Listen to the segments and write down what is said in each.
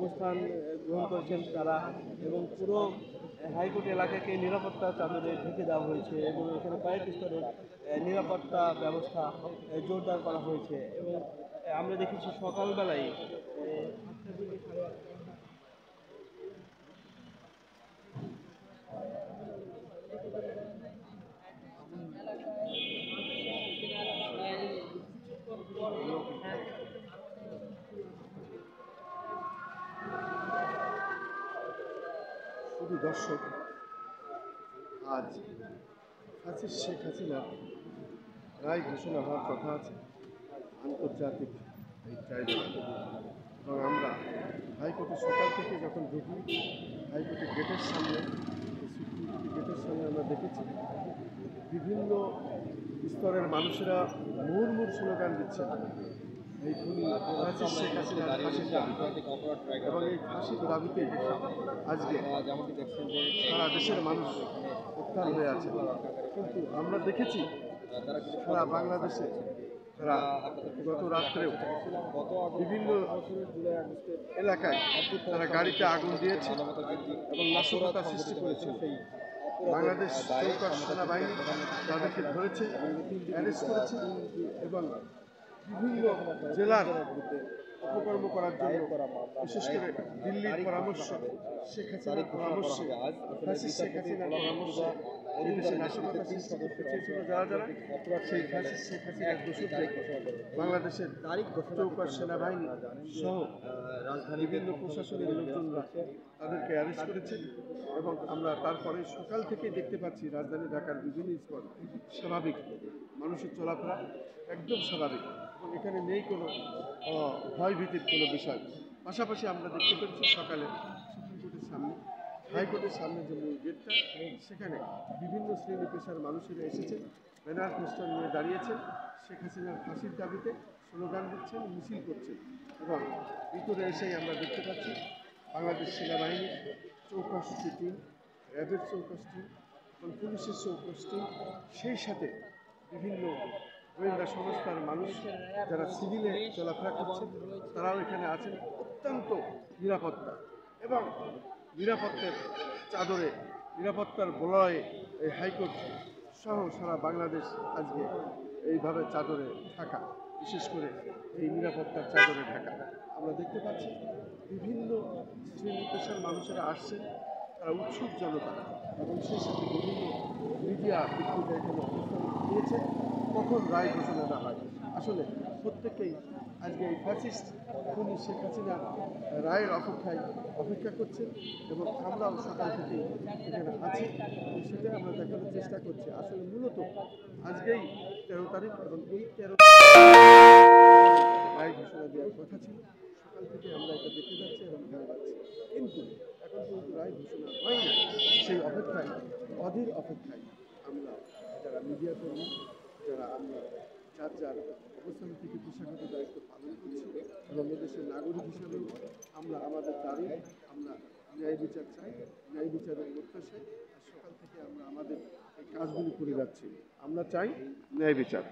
অবস্থান গ্রহণ করেছেন তারা, এবং পুরো হাইকোর্ট এলাকাকে নিরাপত্তা চাদরে ঢেকে দেওয়া হয়েছে এবং এখানে কয়েক স্তরের নিরাপত্তা ব্যবস্থা জোরদার করা হয়েছে। এবং আমরা দেখেছি সকালবেলায় শুধু দর্শক, আজ ফ্যাসিস্ট শেখ হাসিনার রায় ঘোষণা হওয়ার কথা আছে আন্তর্জাতিক এই ট্রাইব্যুনালে, এবং আমরা হাইকোর্টে সকাল থেকে যখন ঢুকি হাইকোর্টের গেটের সামনে, সিকিউরিটি গেটের সামনে আমরা দেখেছি বিভিন্ন স্তরের মানুষেরা মুহুর্মুহু স্লোগান দিচ্ছেন এই খুনি ফ্যাসিস্ট শেখ হাসিনার ফাঁসির দাবিতে, এবং এই ফাঁসির দাবিতে আজকে সারা দেশের মানুষ উত্তাল হয়ে আছে। কিন্তু আমরা দেখেছি সারা বাংলাদেশে তারা গত রাত্রেও বিভিন্ন এলাকায় তারা গাড়িতে আগুন দিয়েছে এবং নাশকতা সৃষ্টি করেছে। বাংলাদেশ চৌকাশ সেনাবাহিনী তাদেরকে ধরেছে, অ্যারেস্ট করেছে এবং বিভিন্ন জেলার অপকর্ম করার জন্য, বিশেষ করে দিল্লির পরামর্শ, শেখ হাসিনার পরামর্শে, ফ্যাসিস্ট শেখ হাসিনার পরামর্শে এই দেশে নাশকতা সৃষ্টি করতে চেয়েছিল যারা সেই ফ্যাসিস্ট শেখ হাসিনার দোষীদের বাংলাদেশের চৌকাশ সেনাবাহিনী সহ বিভিন্ন প্রশাসনের লোকজনরা তাদেরকে অ্যারেস্ট করেছে। এবং আমরা তারপরে সকাল থেকে দেখতে পাচ্ছি রাজধানী ঢাকার বিভিন্ন স্পট স্বাভাবিক, মানুষের চলাফেরা একদম স্বাভাবিক, এবং এখানে নেই কোনো ভয়ভীতির কোনো বিষয়। পাশাপাশি আমরা দেখতে পাচ্ছি সকালে সুপ্রিম কোর্টের সামনে, হাইকোর্টের সামনে যে মূল গেটটা, সেখানে বিভিন্ন শ্রেণী পেশার মানুষেরা এসেছেন, ব্যানার পোস্টার নিয়ে দাঁড়িয়েছেন, শেখ হাসিনার ফাঁসির দাবিতে স্লোগান দিচ্ছেন, মিছিল করছেন। এবং ভিতরে এসেই আমরা দেখতে পাচ্ছি বাংলাদেশ সেনাবাহিনীর 64টি টিম, র্যাবের 64 টিম এবং পুলিশের 64 টিম, সেই সাথে বিভিন্ন গোয়েন্দা সংস্থার মানুষ যারা সিভিলে চলাফেরা করছেন তারাও এখানে আছেন। অত্যন্ত নিরাপত্তা এবং নিরাপত্তার চাদরে, নিরাপত্তার বলয়ে এই হাইকোর্ট সহ সারা বাংলাদেশ আজকে এইভাবে চাদরে ঢাকা, বিশেষ করে এই নিরাপত্তার চাদরে ঢাকা। আমরা দেখতে পাচ্ছি বিভিন্ন শ্রেণী পেশার মানুষেরা আসছেন, তারা উৎসুক জনতা, এবং সেই সাথে বিভিন্ন মিডিয়া ব্যক্তিরা এখানে অবস্থান নিয়েছে কখন রায় ঘোষণাটা হয়। আসলে প্রত্যেকেই আজকে এই ফ্যাসিস্ট খুনি শেখ হাসিনার রায়ের অপেক্ষা করছেন, এবং আমরাও সকাল থেকেই এখানে আছি, সেটাই আমরা দেখানোর চেষ্টা করছি। আসলে মূলত আজকেই 13 তারিখ, এবং এই 13 রায় ঘোষণা দেওয়ার কথা ছিল। সকাল থেকে আমরা এটা দেখতে যাচ্ছি এবং ভয় পাচ্ছি, কিন্তু এখন পর্যন্ত রায় ঘোষণা হয় না। সেই অপেক্ষায়, অধীর অপেক্ষায় আমরা যারা মিডিয়া কর্মী, যারা আমরা যার অবস্থান থেকে পেশাগত দায়িত্ব পালন করছি, এবং এদেশের নাগরিক হিসাবেও আমরা আমাদের দাবি, আমরা ন্যায় বিচার চাই, ন্যায় বিচারের প্রত্যাশায় সকাল থেকে আমরা আমাদের এই কাজগুলি করে যাচ্ছি। আমরা চাই ন্যায় বিচার।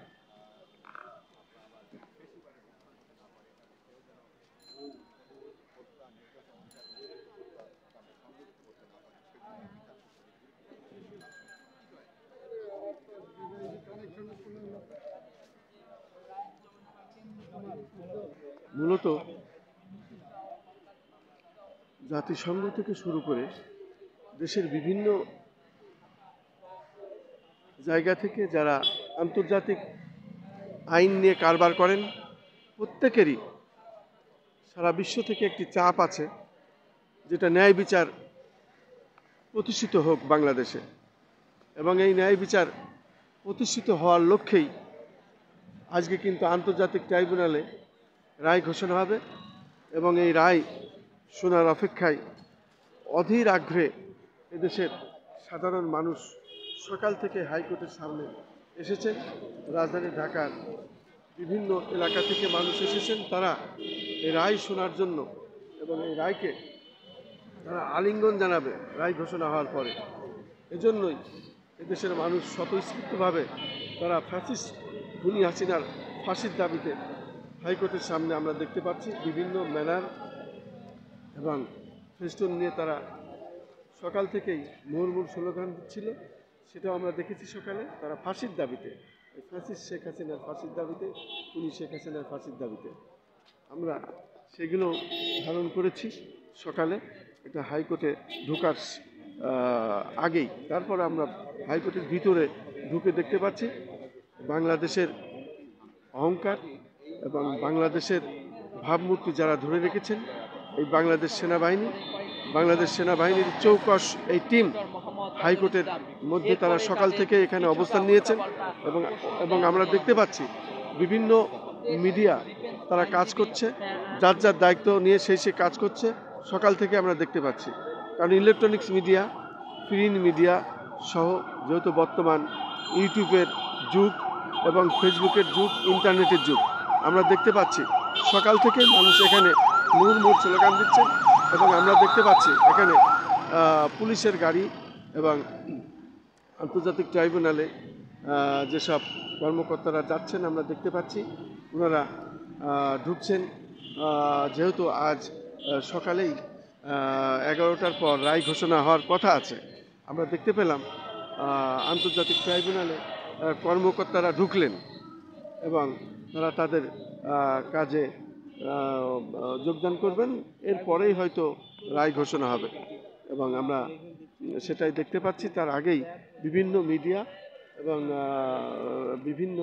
মূলত জাতিসংঘ থেকে শুরু করে দেশের বিভিন্ন জায়গা থেকে যারা আন্তর্জাতিক আইন নিয়ে কারবার করেন, প্রত্যেকেরই সারা বিশ্ব থেকে একটি চাপ আছে, যেটা ন্যায় বিচার প্রতিষ্ঠিত হোক বাংলাদেশে। এবং এই ন্যায় বিচার প্রতিষ্ঠিত হওয়ার লক্ষ্যেই আজকে কিন্তু আন্তর্জাতিক ট্রাইব্যুনালে রায় ঘোষণা হবে, এবং এই রায় শোনার অপেক্ষায় অধীর আগ্রহে এদেশের সাধারণ মানুষ সকাল থেকে হাইকোর্টের সামনে এসেছেন। রাজধানী ঢাকার বিভিন্ন এলাকা থেকে মানুষ এসেছেন, তারা এই রায় শোনার জন্য, এবং এই রায়কে তারা আলিঙ্গন জানাবে রায় ঘোষণা হওয়ার পরে। এজন্যই এদেশের মানুষ স্বতঃস্ফূর্তভাবে তারা ফ্যাসিস্ট খুনি হাসিনার ফাঁসির দাবিতে হাইকোর্টের সামনে আমরা দেখতে পাচ্ছি বিভিন্ন ব্যানার, এবং ফেস্টুন নিয়ে তারা সকাল থেকেই মুহুর্মুহু স্লোগান দিচ্ছিল। সেটাও আমরা দেখেছি সকালে, তারা ফাঁসির দাবিতে, ফ্যাসিস্ট শেখ হাসিনার ফাঁসির দাবিতে, খুনি শেখ হাসিনার ফাঁসির দাবিতে। আমরা সেগুলো ধারণ করেছি সকালে, এটা হাইকোর্টে ঢোকার আগেই। তারপরে আমরা হাইকোর্টের ভিতরে ঢুকে দেখতে পাচ্ছি বাংলাদেশের অহংকার এবং বাংলাদেশের ভাবমূর্তি যারা ধরে রেখেছেন, এই বাংলাদেশ সেনাবাহিনীর চৌকস এই টিম হাইকোর্টের মধ্যে তারা সকাল থেকে এখানে অবস্থান নিয়েছেন। এবং আমরা দেখতে পাচ্ছি বিভিন্ন মিডিয়া তারা কাজ করছে, যার যার দায়িত্ব নিয়ে সে কাজ করছে। সকাল থেকে আমরা দেখতে পাচ্ছি, কারণ ইলেকট্রনিক্স মিডিয়া, প্রিন্ট মিডিয়া সহ, যেহেতু বর্তমান ইউটিউবের যুগ এবং ফেসবুকের যুগ, ইন্টারনেটের যুগ, আমরা দেখতে পাচ্ছি সকাল থেকে মানুষ এখানে মুহুর্মুহু স্লোগান দিচ্ছেন। এবং আমরা দেখতে পাচ্ছি এখানে পুলিশের গাড়ি এবং আন্তর্জাতিক ট্রাইব্যুনালে যেসব কর্মকর্তারা যাচ্ছেন আমরা দেখতে পাচ্ছি, ওনারা ঢুকছেন। যেহেতু আজ সকালেই 11টার পর রায় ঘোষণা হওয়ার কথা আছে, আমরা দেখতে পেলাম আন্তর্জাতিক ট্রাইব্যুনালে কর্মকর্তারা ঢুকলেন এবং তারা তাদের কাজে যোগদান করবেন। এরপরেই হয়তো রায় ঘোষণা হবে এবং আমরা সেটাই দেখতে পাচ্ছি। তার আগেই বিভিন্ন মিডিয়া এবং বিভিন্ন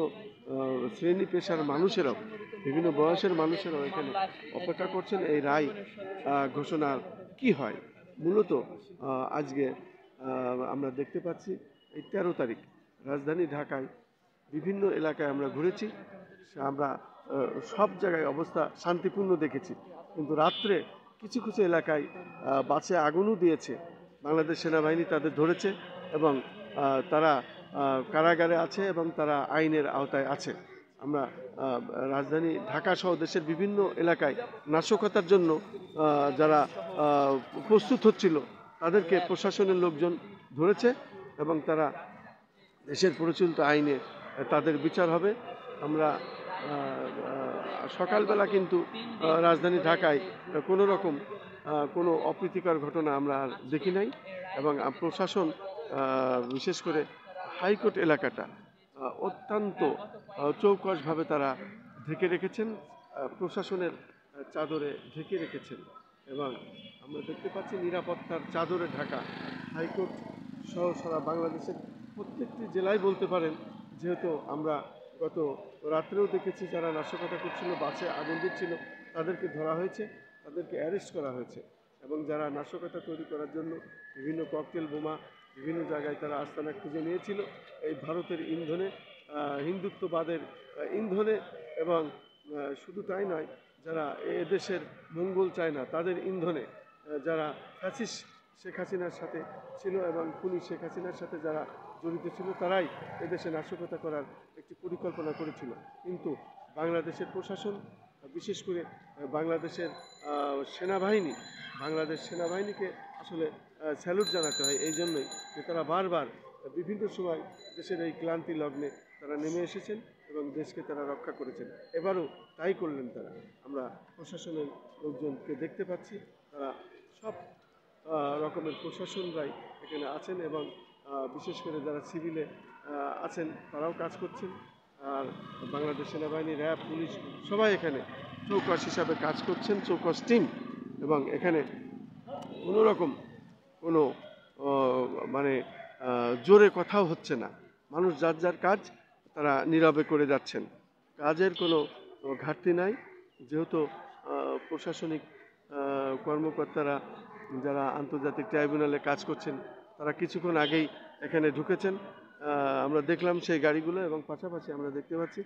শ্রেণী পেশার মানুষেরাও, বিভিন্ন বয়সের মানুষেরাও এখানে অপেক্ষা করছেন এই রায় ঘোষণার কি হয়। মূলত আজকে আমরা দেখতে পাচ্ছি এই 13 তারিখ রাজধানী ঢাকায় বিভিন্ন এলাকায় আমরা ঘুরেছি, আমরা সব জায়গায় অবস্থা শান্তিপূর্ণ দেখেছি। কিন্তু রাত্রে কিছু কিছু এলাকায় বাসে আগুনও দিয়েছে, বাংলাদেশ সেনাবাহিনী তাদের ধরেছে এবং তারা কারাগারে আছে এবং তারা আইনের আওতায় আছে। আমরা রাজধানী ঢাকা সহ দেশের বিভিন্ন এলাকায় নাশকতার জন্য যারা প্রস্তুত হচ্ছিল তাদেরকে প্রশাসনের লোকজন ধরেছে এবং তারা দেশের প্রচলিত আইনে তাদের বিচার হবে। আমরা সকালবেলা কিন্তু রাজধানী ঢাকায় কোনো রকম কোনো অপ্রীতিকর ঘটনা আমরা আর দেখি নাই এবং প্রশাসন বিশেষ করে হাইকোর্ট এলাকাটা অত্যন্ত চৌকসভাবে তারা ঢেকে রেখেছেন, প্রশাসনের চাদরে ঢেকে রেখেছেন এবং আমরা দেখতে পাচ্ছি নিরাপত্তার চাদরে ঢাকা হাইকোর্ট সহ সারা বাংলাদেশের প্রত্যেকটি জেলায় বলতে পারেন। যেহেতু আমরা গত রাত্রেও দেখেছি যারা নাশকতা করছিল, বাসে আগুন দিচ্ছিল, তাদেরকে ধরা হয়েছে, তাদেরকে অ্যারেস্ট করা হয়েছে এবং যারা নাশকতা তৈরি করার জন্য বিভিন্ন ককটেল বোমা বিভিন্ন জায়গায় তারা আস্তানা খুঁজে নিয়েছিল এই ভারতের ইন্ধনে, হিন্দুত্ববাদের ইন্ধনে এবং শুধু তাই নয়, যারা এদেশের মঙ্গল চায় না তাদের ইন্ধনে, যারা ফ্যাসিস্ট শেখ হাসিনার সাথে ছিল এবং খুনি শেখ হাসিনার সাথে যারা জড়িত ছিল, তারাই এদেশে নাশকতা করার একটি পরিকল্পনা করেছিল। কিন্তু বাংলাদেশের প্রশাসন, বিশেষ করে বাংলাদেশের সেনাবাহিনীকে আসলে স্যালুট জানাতে হয় এই জন্যই যে তারা বারবার বিভিন্ন সময় দেশের এই ক্লান্তি লগ্নে তারা নেমে এসেছেন এবং দেশকে তারা রক্ষা করেছেন। এবারও তাই করলেন তারা। আমরা প্রশাসনের লোকজনকে দেখতে পাচ্ছি, তারা সব রকমের প্রশাসনরাই এখানে আছেন এবং বিশেষ করে যারা সিভিলে আছেন তারাও কাজ করছেন। আর বাংলাদেশ সেনাবাহিনী, র্যাব, পুলিশ সবাই এখানে চৌকস হিসাবে কাজ করছেন, চৌকস টিম। এবং এখানে কোনো রকম কোনো মানে জোরে কথাও হচ্ছে না, মানুষ যার যার কাজ তারা নীরবে করে যাচ্ছেন, কাজের কোনো ঘাটতি নাই। যেহেতু প্রশাসনিক কর্মকর্তারা যারা আন্তর্জাতিক ট্রাইব্যুনালে কাজ করছেন তারা কিছুক্ষণ আগেই এখানে ঢুকেছেন, আমরা দেখলাম সেই গাড়িগুলো এবং পাশাপাশি আমরা দেখতে পাচ্ছি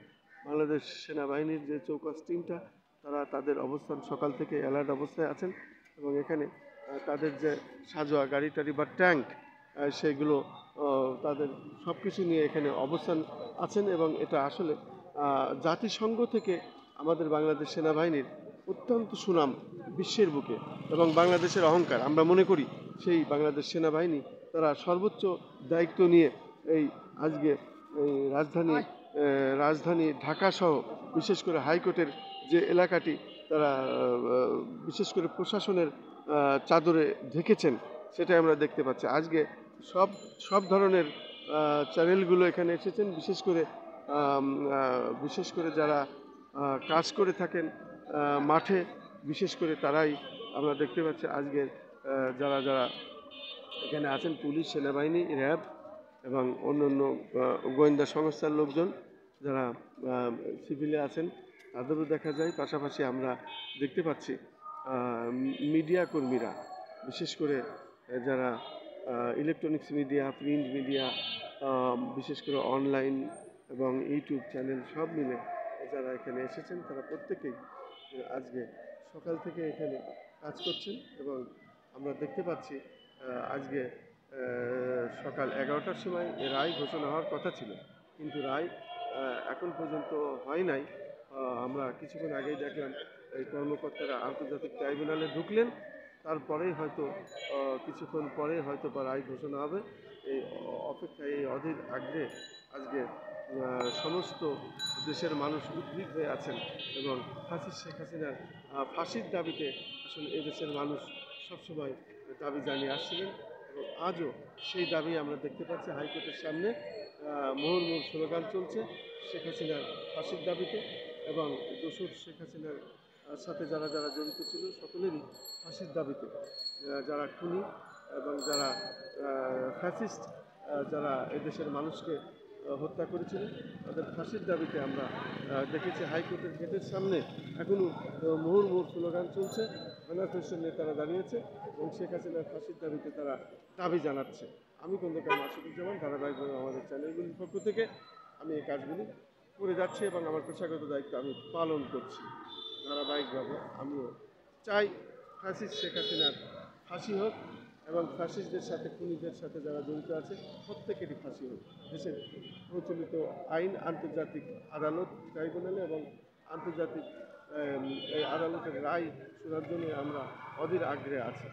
বাংলাদেশ সেনাবাহিনীর যে চৌকস টিমটা তারা তাদের অবস্থান সকাল থেকে অ্যালার্ট অবস্থায় আছেন এবং এখানে তাদের যে সাজোয়া গাড়ি টাড়ি বা ট্যাঙ্ক সেগুলো তাদের সব কিছু নিয়ে এখানে অবস্থান আছেন এবং এটা আসলে জাতিসংঘ থেকে আমাদের বাংলাদেশ সেনাবাহিনীর অত্যন্ত সুনাম বিশ্বের বুকে এবং বাংলাদেশের অহংকার। আমরা মনে করি সেই বাংলাদেশ সেনাবাহিনী তারা সর্বোচ্চ দায়িত্ব নিয়ে এই আজকে রাজধানী ঢাকা সহ বিশেষ করে হাইকোর্টের যে এলাকাটি তারা বিশেষ করে প্রশাসনের চাদরে ঢেকেছেন সেটাই আমরা দেখতে পাচ্ছি। আজকে সব সব ধরনের চ্যানেলগুলো এখানে এসেছেন, বিশেষ করে যারা কাজ করে থাকেন মাঠে, বিশেষ করে তারাই আমরা দেখতে পাচ্ছি আজকের যারা যারা এখানে আছেন, পুলিশ, সেনাবাহিনী, র্যাব এবং অন্যান্য গোয়েন্দা সংস্থার লোকজন যারা সিভিলে আছেন তাদেরও দেখা যায়। পাশাপাশি আমরা দেখতে পাচ্ছি মিডিয়া কর্মীরা, বিশেষ করে যারা ইলেকট্রনিক্স মিডিয়া, প্রিন্ট মিডিয়া, বিশেষ করে অনলাইন এবং ইউটিউব চ্যানেল সব মিলে যারা এখানে এসেছেন তারা প্রত্যেকেই আজকে সকাল থেকে এখানে কাজ করছেন। এবং আমরা দেখতে পাচ্ছি আজকে সকাল 11টার সময় রায় ঘোষণা হওয়ার কথা ছিল, কিন্তু রায় এখন পর্যন্ত হয় নাই। আমরা কিছুক্ষণ আগেই দেখলাম এই কর্মকর্তারা আন্তর্জাতিক ট্রাইব্যুনালে ঢুকলেন, তারপরেই হয়তো কিছুক্ষণ পরে হয়তো বা রায় ঘোষণা হবে। এই অপেক্ষায়, এই অধীর আগ্রহে আজকে সমস্ত দেশের মানুষ উদ্গ্রীব হয়ে আছেন এবং শেখ হাসিনার ফাঁসির দাবিতে আসলে এদেশের মানুষ সবসময় দাবি জানিয়ে আসছিলেন এবং আজও সেই দাবি আমরা দেখতে পাচ্ছি। হাইকোর্টের সামনে মুহুর্মুহু স্লোগান চলছে শেখ হাসিনার ফাঁসির দাবিতে এবং দোসর শেখ হাসিনার সাথে যারা যারা জড়িত ছিল সকলেরই ফাঁসির দাবিতে, যারা খুনি এবং যারা ফ্যাসিস্ট, যারা এদেশের মানুষকে হত্যা করেছিলেন তাদের ফাঁসির দাবিতে আমরা দেখেছি হাইকোর্টের গেটের সামনে এখনও মুহুর্মুহু স্লোগান চলছে। অনাথের নেতারা দাঁড়িয়েছে এবং শেখ হাসিনার ফাঁসির দাবিতে তারা দাবি জানাচ্ছে। আমি খন্দকার মাসুদুজ্জামান, ধারাবাহিকভাবে আমাদের চ্যানেলগুলির পক্ষ থেকে আমি এই কাজগুলি করে যাচ্ছি এবং আমার পেশাগত দায়িত্ব আমি পালন করছি ধারাবাহিকভাবে। আমিও চাই ফ্যাসিস্ট শেখ হাসিনার ফাঁসি হোক এবং ফ্যাসিস্টদের সাথে, খুনিদের সাথে যারা জড়িত আছে প্রত্যেকেরই ফাঁসি হোক। দেশের প্রচলিত আইন, আন্তর্জাতিক আদালত, ট্রাইব্যুনালে এবং আন্তর্জাতিক এই আদালতের রায় শোনার জন্য আমরা অধীর আগ্রহে আছি।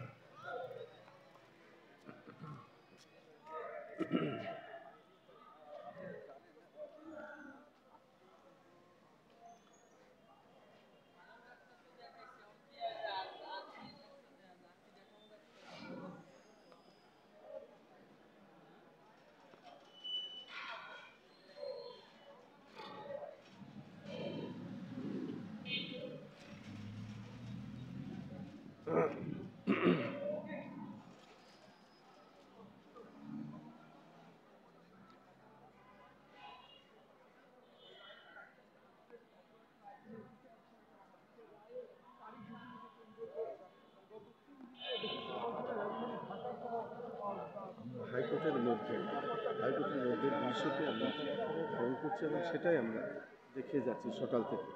হাইকোর্টের মধ্যে বিষয়টি আমরা গ্রহণ করছি এবং সেটাই আমরা দেখিয়ে যাচ্ছি সকাল থেকে।